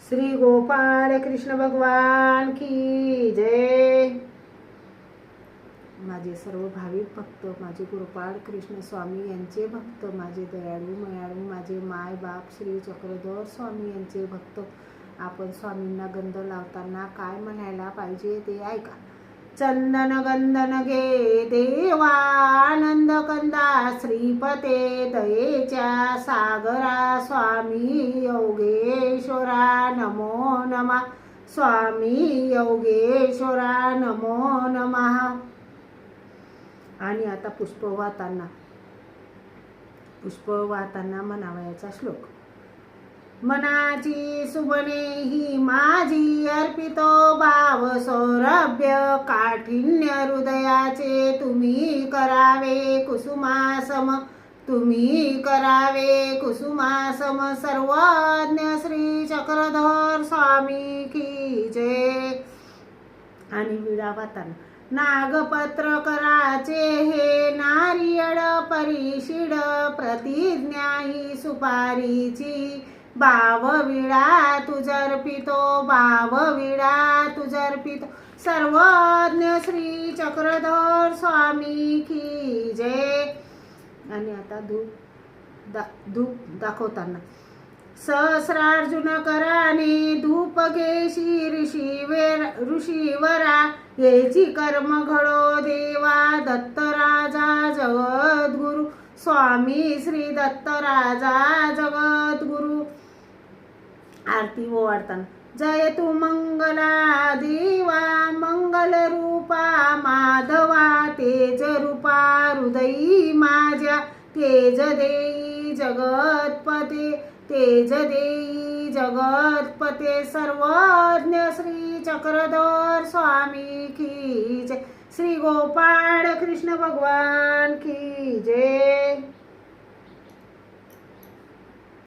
श्री गोपाळ कृष्ण भगवान की जय। माझे सर्व भाविक भक्त, माझे गोपाळ कृष्ण स्वामी यांचे भक्त, माझे दयाळू मयाळू माझे माय बाप श्री चक्रधर स्वामी यांचे भक्त, आपण स्वामींना गंध लावताना काय म्हणायला पाहिजे ते ऐका। चंदन गंधन घे देवा, आनंद कंदा श्रीपते, दयेच्या सागरा स्वामी योगेश्वरा नमो नमः, स्वामी योगेश्वरा नमो नमः। आणि आता पुष्प वाहताना म्हणावयाचा श्लोक। मनाची सुबने ही माझी अर्पितो भाव सौरभ्य, काठिन्य हृदयाचे तुम्ही करावे कुसुमासम, तुम्ही करावे कुसुमासम। सर्वज्ञ श्री चक्रधर स्वामी की जय। आणि विडा वाहताना नागपत्र कराचे हे नारियळ परिशिड, प्रतिज्ञा ही सुपारीची, भाव विडा तुझर्पितो, भाव विडा तुझर्पितो। सर्वज्ञ श्री चक्रधर स्वामी की जय। आणि आता धूप दाखवताना सहस्रार्जुन कराने धूप घेशी ऋषीवरा, हेची कर्म घडो देवा दत्तराजा जगद्गुरु, स्वामी श्री दत्तराजा जगद्गुरु। आरती ओवाळताना जय तू मंगला देवा, मंगल रूपा माधवा, तेज रूपा हृदयी माझ्या, तेज देई जगतपते, तेज देई जगतपते। सर्वज्ञ श्री चक्रधर स्वामी की जय। श्री गोपाळ कृष्ण भगवान की जय।